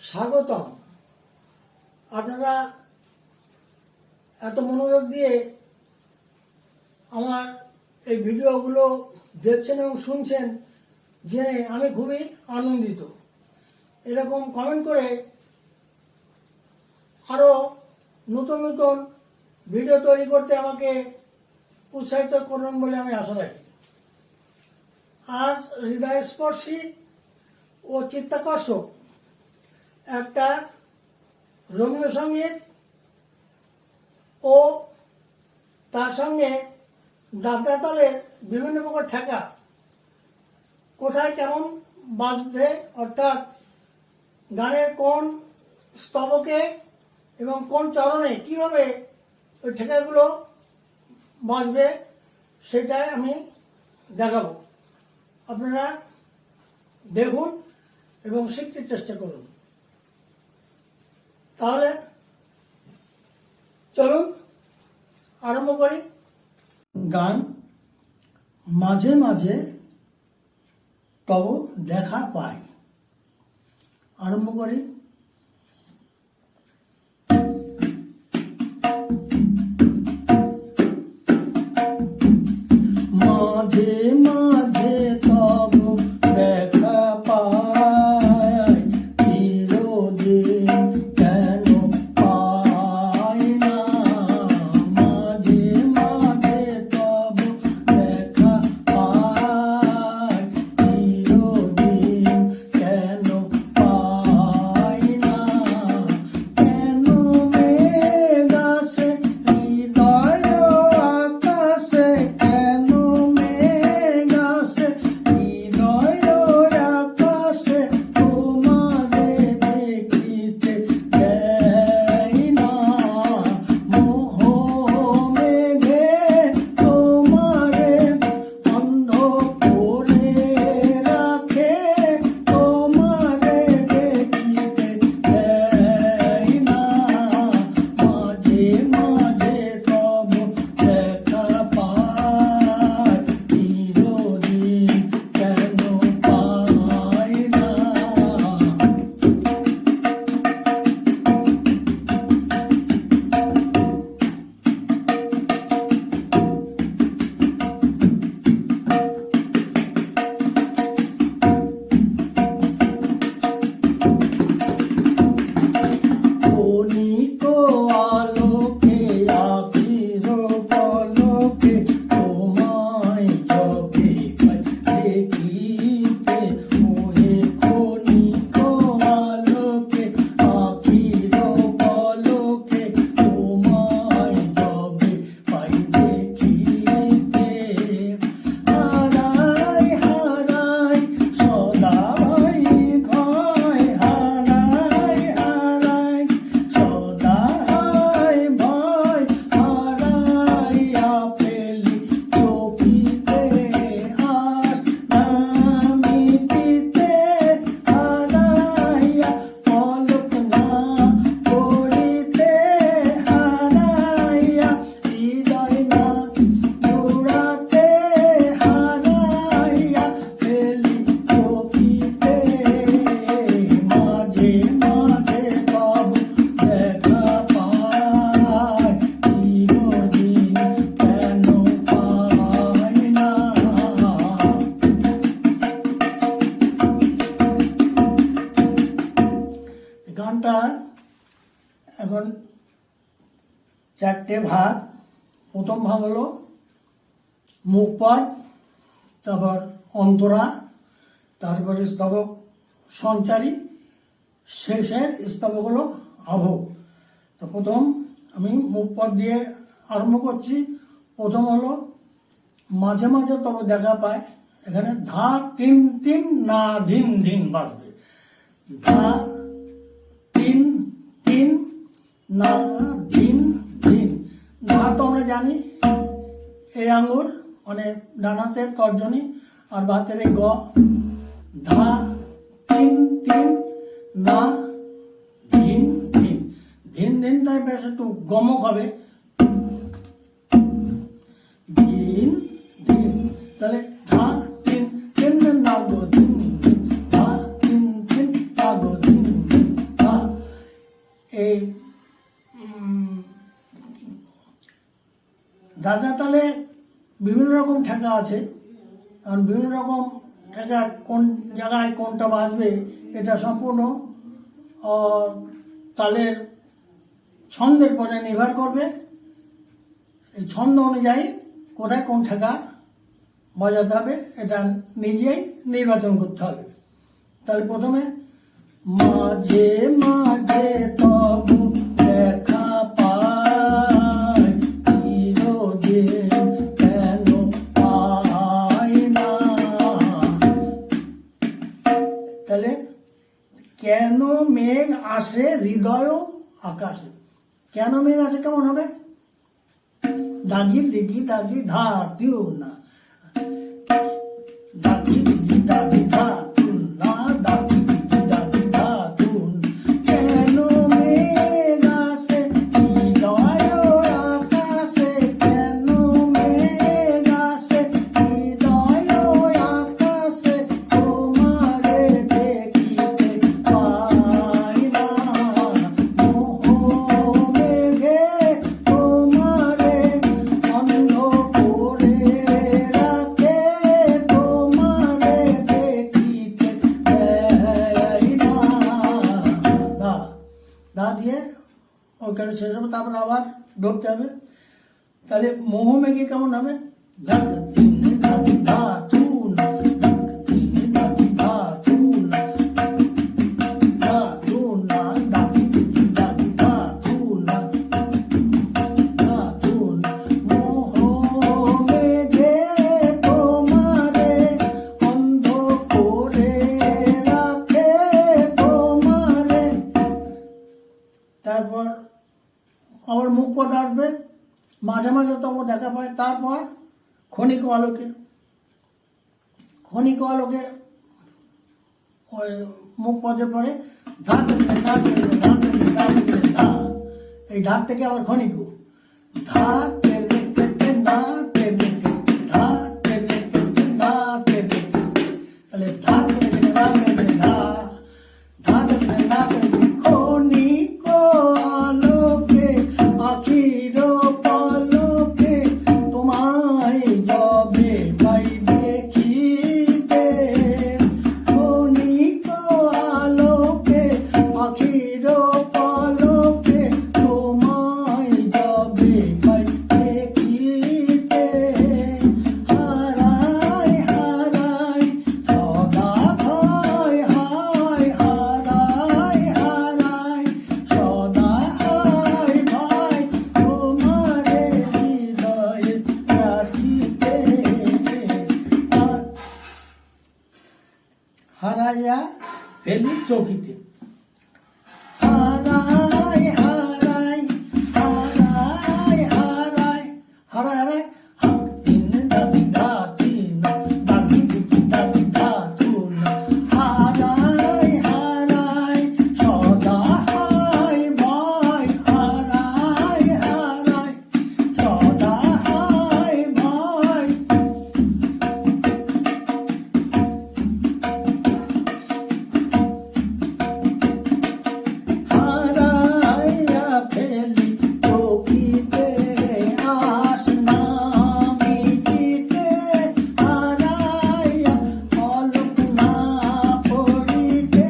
স্বাগতম। আপনারা এত মনোযোগ দিয়ে আমার এই ভিডিওগুলো দেখছেন এবং শুনছেন জেনে আমি খুবই আনন্দিত। এরকম কমেন্ট করে আরও নতুন নতুন ভিডিও তৈরি করতে আমাকে উৎসাহিত করবেন বলে আমি আশা রাখি। আজ হৃদয়স্পর্শী ও চিত্তাকর্ষক একটা রবীন্দ্রসঙ্গীত ও তার সঙ্গে দাদরা তালের বিভিন্ন প্রকার ঠেকা কোথায় কেমন বাজবে, অর্থাৎ গানের কোন স্তবকে এবং কোন চরণে কিভাবে ওই ঠেকাগুলো বাজবে সেটাই আমি দেখাবো। আপনারা দেখুন এবং শিখতে চেষ্টা করুন। তাহলে চলুন আরম্ভ করি। গান মাঝে মাঝে তব দেখা পাই। আরম্ভ করি। মাঝে মাঝে তব দেখা পাই, চিরদিন কেন পাই না। মাঝে মাঝে তব দেখা পাই, চিরদিন কেন পাই না। কেন মেঘ আসে হৃদয় আকাশে, কেন মেঘ আসে হৃদয় আকাশে, তোমারে দেখিতে দেয় না। মোহ মেঘে তোমারে অন্ধ করে রাখে, তোমারে দেখিতে দেয় না। মাঝে মাঝে তব দেখা পাই, চিরদিন কেন পাই না। ক্ষণিক আলোকে আখির পলকে তোমায় যবে পাই দেখিতে মোহে। ক্ষণিক আলোকে আখির পলকে তোমায় যবে পাই দেখিতে। হারাই হারাই সদাই ভয়, হারাই হারাই সদাই ভয়, হারাইয়া ফেলি চোখিতে আস না মিটিতে। হারাইয়া পলক না পড়িতে, হারাইয়া হৃদয় না জোড়াতে, হারাইয়া ফেলি চোখিতে। মাঝে মাঝে তব দেখা পাই, চিরদিন কেন পাই না। গানটা এখন চারটে ভাগ। প্রথম ভাগ হলো মুখপদ, তারপর অন্তরা, তারপরে স্তবক সঞ্চারী, শেষের স্তবক হলো আভোগ। তো প্রথম আমি মুখপদ দিয়ে আরম্ভ করছি। প্রথম হলো মাঝে মাঝে তব দেখা পায়। এখানে ধা তিন তিন না ধিন ধিন বাজবে। ধা তিন তিন না ধিন ধিন। ধা তো আমরা জানি এই আঙ্গুর মানে ডানাতে তর্জনী আর বাতের এই গ। ধা তিন তিন না ধিন ধিন। ধিন ধিন তার বেশ একটু গমক হবে। ধিন ধিন, তাহলে ধা তিন তিন না গো ধিন ধিন, ধা তিন তিন না গো ধিন ধিন। দাদরা তালে বিভিন্ন রকম ঠেকা আছে, কারণ বিভিন্ন রকম ঠেকা কোন জায়গায় কোনটা বাজবে এটা সম্পূর্ণ তালের ছন্দের পরে নির্ভর করবে। এই ছন্দ অনুযায়ী কোথায় কোন ঠেকা বাজাতে হবে এটা নিজেই নির্বাচন করতে হবে। তাহলে প্রথমে মাঝে মাঝে তবু দেখা পাই, চিরদিন কেন পাই না। তাহলে কেন মেঘ আসে হৃদয় আকাশে, কেন মেঘ আসে কেমন হবে? দাগি দিগি দাগি ধা দিও না, দাগি দিগি দাগি ধা তুন না, দাগি দিগি দাগি ধা তুন। কেন মেঘ আসে হৃদয় আকাশে, কেন মেঘ আসে হৃদয় আকাশে, তোমারে দেখিতে পাই না। মোহ মেঘে তোমারে অন্ধ করে রাখে, তোমারে দেখিতে পাই না। দা দিয়ে ওখানে শেষ হবে, তারপর আবার ধরতে হবে। তাহলে মোহ মেঘে কেমন হবে? ধাক তিন ধাকি ধা তু না, ধাক তিন ধাকি ধা তু না, ধা তু না, দাকি দিকি দাকি ধা তু না, ধা তু না। মোহ মেঘে তোমারে অন্ধ করে রাখে, তোমারে। তারপর আবার মুখ পদ আসবে, মাঝে মাঝে তবু দেখা পায়। তারপর ক্ষণিক আলোকে, ক্ষণিক আলোকে ওই মুখ পদে পরে ধার ধার ধার ধা, এই ধার থেকে আবার ক্ষণিক ধা তেরে কেটে না তেরে কেটে ধা তেরে কেটে না তেরে কেটে। তাহলে ধার কেটে না কেটে ধা, ধার কেটে না কেটে ক্ষণিক আলোকে আখির পলকে তোমায় যবে পাই দেখিতে। ক্ষণিক আলোকে আখির পলকে তোমায় যবে পাই দেখিতে। হারাই হারাই সদা ভয়, হায় হারাই হারাই সদা হায় ভয়, তোমারে হৃদয়ে রাখিতে। হারাইয়া ফেলি চৌকিতে, হারাই হারাই হারাই হারাই হারাই হারাই হাক তিন দাবি ধা তিন, দাবি দিকি দাবি ধা তুন। হারাই হারাই সদা হায় ভয়, হারাই হারাই সদা হায় ভয়। হারাইয়া ফেলি চৌকিতে, আস না মিটিতে। হারাইয়া পলক না পড়িতে,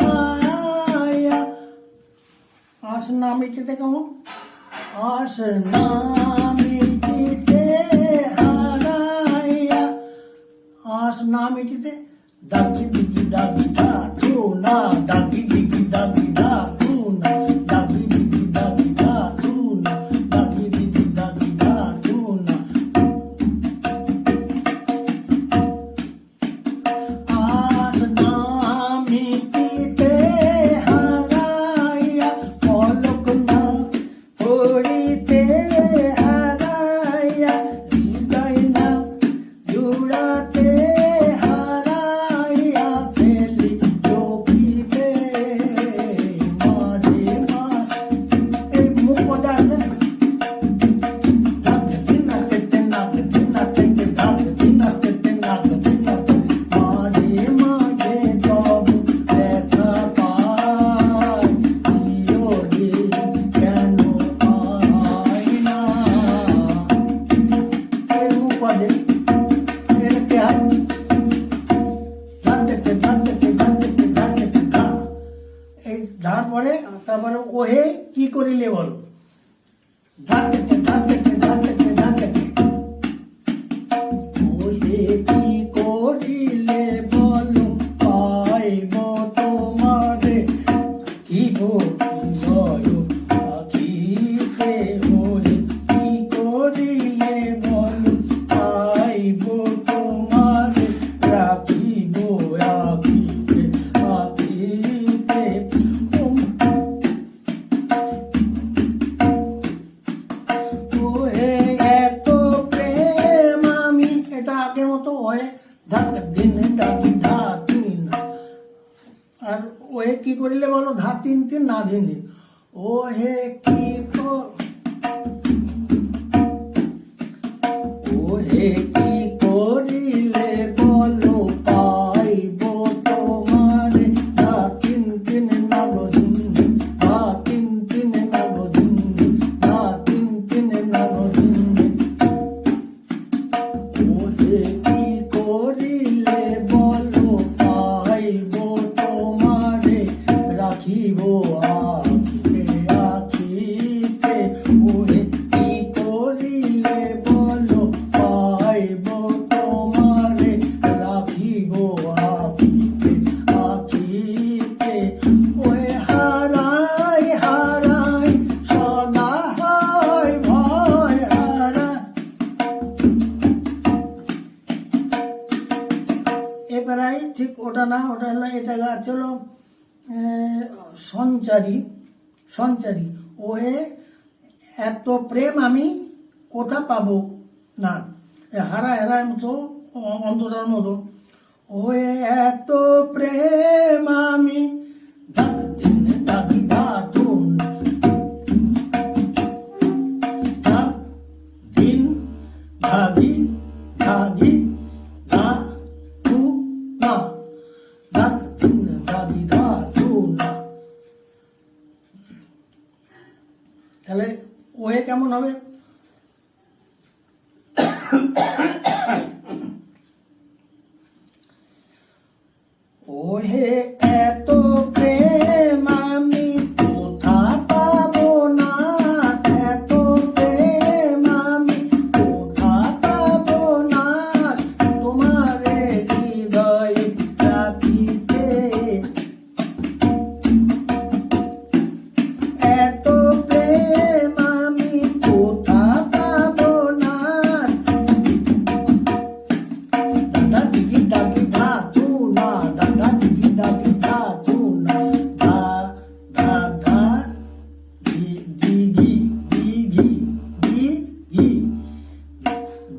হারাইয়া আস না মিটিতে কেমন? আস না মিটিতে, হারাইয়া আস না মিটিতে। দাগি দিগি দাগি ধা তু না, দাগি দিগি দাগি ধা তু না, দাগি দিগি দাগি ধা তু না, দাগি দিগি দাগি ধা তু না। আস না মিটিতে, হারাইয়া পলক না পড়িতে, হারাইয়া হৃদয় না জুড়াতে। হারাইয়া ফেলি চৌকিতে, তারপরে ওহে কি করিলে বলো, ধাকেতে ধাকেতে ধাকেতে ধাকেতে, ওহে কি করিলে বলো, পাইব তোমারে রাখিব হৃদয় আখিতে, ওহে কি করিলে বলো, পাইব তোমারে রাখিব আখিতে আখিতে। ওহে এত প্রেম আমি, এটা আগের মতো ওহে ধাক দিন ডাকি ধা তিন, আর ওহে কি করিলে বলো, ধা তিন তিন না দিন দিন, ওহে কি ওহে কি করিলে বলো, পাইব তোমারে ধা তিন তিন না গো দিন দিন, ধা তিন তিন না গো দিন দিন, ধা তিন তিন না গো দিন দিন। ওহে কি করিলে বলো, পাইব তোমারে রাখিব আখিতে আখিতে, ওহে কি করিলে বলো, পাইব তোমারে রাখিব আখিতে আখিতে। ওহে হারাই হারাই সদা হয় ভয় হারাই। এবারে ঠিক ওটা না, ওটা হলো, এটা গাছ হলো সঞ্চারী। সঞ্চারী, ওহে এত প্রেম আমি কোথা পাবো না, হারায় হারায় মতো অন্তরার মতো, ওহে এত প্রেম আমি ধাক দিন ডাকি ধাতুন, ধাক দিন ধাগি ধাগি ধা তু না, ধাক দিন ধাগি ধা তু না। তাহলে ওহে কেমন হবে, ওহে এত প্রেম আমি কোথা পাবো না, এত প্রেম আমি কোথা পাবো না, তোমারে হৃদয়ে রাখিতে, এত প্রেম আমি কোথা পাবো না, দাদা দিদি দাদি ধা তু না, দাদা দিদি দাদি ধা তু না, ধা ধা ধা দিগি দিগি দিগি,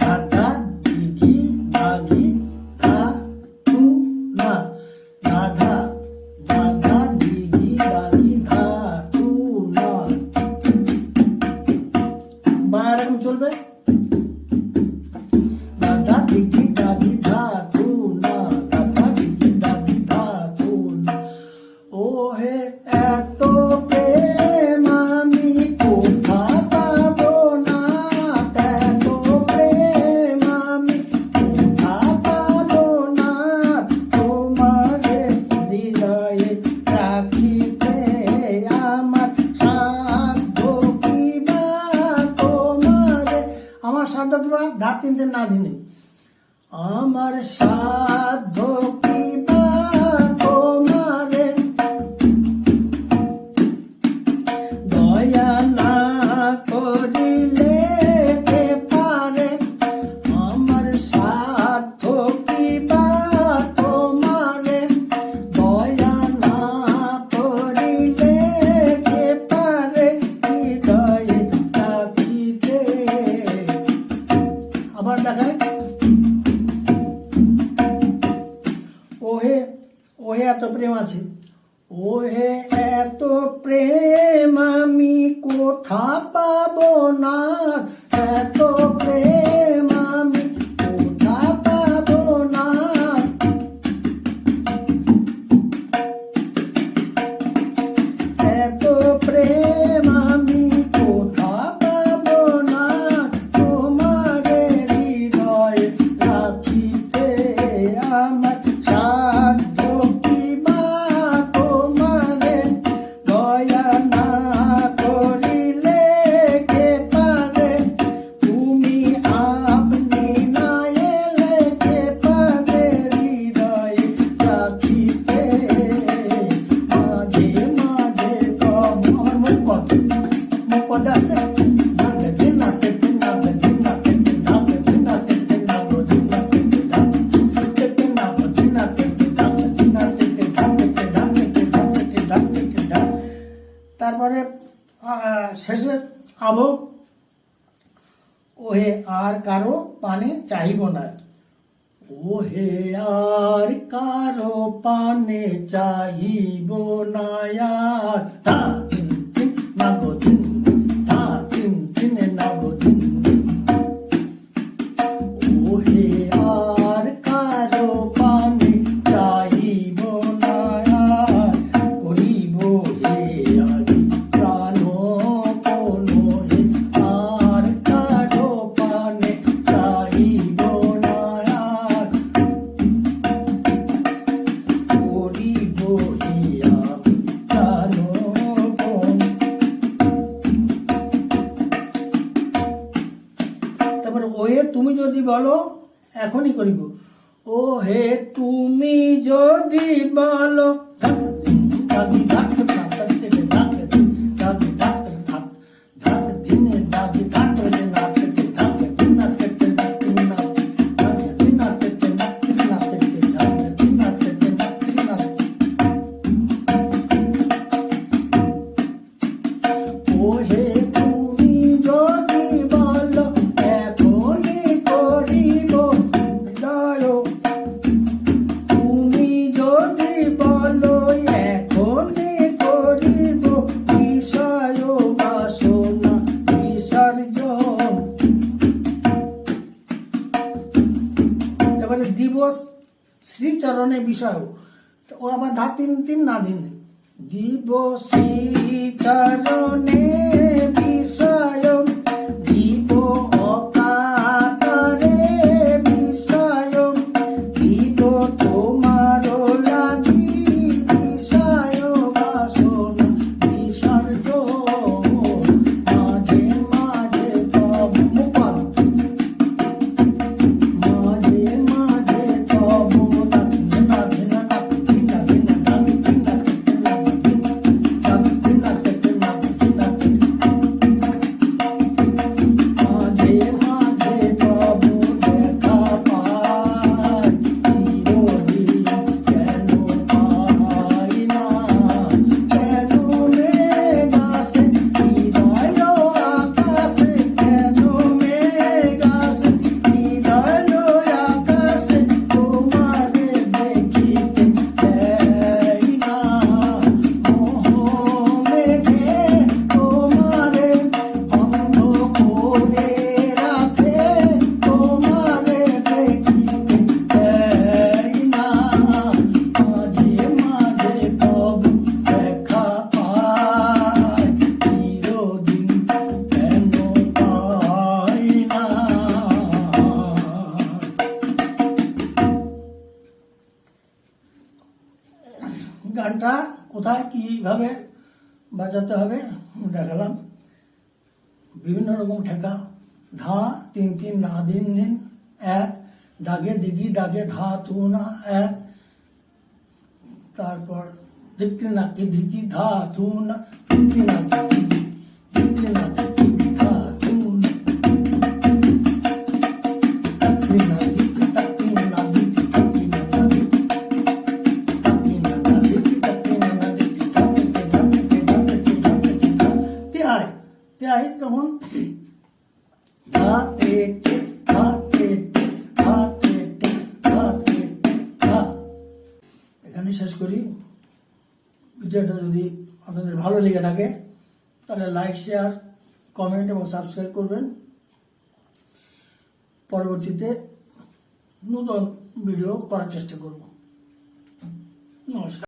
দাদা দিগি দাগি ধা তু না, দাদা দাদা দিগি দাগি ধা তু না। বা এরকম চলবে, দাদা দিদি দাদি ধা তু না, দাদা দিদি দাদি ধা তু না। ওহে এত প্রেম আমি কোথা পাবো না, এত প্রেম আমি কোথা পাবো না, তোমারে হৃদয়ে রাখিতে আমার সাধ্য কি বা তোমারে, আমার সাধ্য কি বা ধা তিন তিন না দিনে, আমার সাধ্য কি বা তোমারে দয়া না করিলে কে পারে, আমার সাধ্য কি বা তোমারে দয়া না করিলে কে পারে হৃদয়ে রাখিতে। আবার দেখায়, ওহে ওহে এত প্রেম আছে, ওহে এত প্রেম আমি কোথা পাবো না, এত প্রেম আমি কোথা পাবো না, এত প্রেম আমি কোথা পাবো না, তোমারে হৃদয়ে রাখিতে আমার সাধ্য কি বা তোমারে তারপরে শেষে আভোগ, ওহে আর কারো পানে চাহিব না। ওহে আর কারো পানে চাহিব না আর। ধা দিন দিন নাগো দিন, ধা দিন দিন নাগো দিন। ওহে আর কারো পানে চাহিব না আর, করিব হে আদি প্রাণপণ। হে আর কারো পানে চাহিব না আর, করিব হে আমি প্রাণপণ। তারপরে ওহে তুমি যদি বলো, এখনই করিব। ও হে তুমি যদি বলো, দাগি ধাক ধাক দাগি ধাক ধাক ধাক দিনে দাগি ধাক ধাক ধাক দিনা তেতে দিনা দাগি দিনা তেতে দিনা তেতে দাগি দিনা তেতে দিনা। ওহে তুমি যদি বলো, এখনই করিব। তুমি যদি বলো, এখনই করিব। বিষয় বাসনা বিসর্জন। তারপরে দিবস শ্রীচরণে বিষয়, ও আবার ধা তিন তিন না দিন। দিবস শ্রীচরণে বিষয়, দিব অকাতরে বিষয়, দিব তোমার লাগি বিষয় বাসনা বিসর্জন। মাঝে মাঝে তব মুপাল, মাঝে মাঝে তব না ধিনা ধিনা ধিনা ধিনা ধিনা ধিনা ধিনা ধিনা ধিনা। মাঝে মাঝে তব দেখা পাই, চিরদিন কেন পাই না। কেন মেঘ আসে হৃদয় আকাশে, কেন মেঘ আসে হৃদয় আকাশে, তোমারে দেখিতে দেয় না। মোহ মেঘে তোমারে বন্ধ করে রাখে, তোমারে দেখিতে দেয় না। মাঝে মাঝে তব দেখা পাই, চিরদিন কেন পাই না। গানটা কোথায় কিভাবে বাজাতে হবে দেখালাম। বিভিন্ন রকম ঠেকা, ধা তিন তিন না দিন দিন এক, দাগে দিঘি দাগে ধা তু না এক। তারপর দিক্রি নাকি দিঘি ধা তু না, দিক্রি নাকি দিঘি, দিক্রি নাকি দিঘি ধা তু না, তাক্রি না দিঘি তাক্রি না দিঘি তাক্রি না দিঘি তাক্রি না দিঘি তাক্রি না দিঘি ধাপতে ধাপতে ধাপতে ধাপতে ধা। তিয়াই তিয়াই তখন ধা তে তে ধা তে তে ধা তে তে ধা তে তে ধা। এখানে শেষ করি। ভিডিওটা যদি আপনাদের ভালো লেগে থাকে তাহলে লাইক, শেয়ার, কমেন্ট এবং সাবস্ক্রাইব করবেন। পরবর্তীতে নতুন ভিডিও করার চেষ্টা করব। নমস্কার।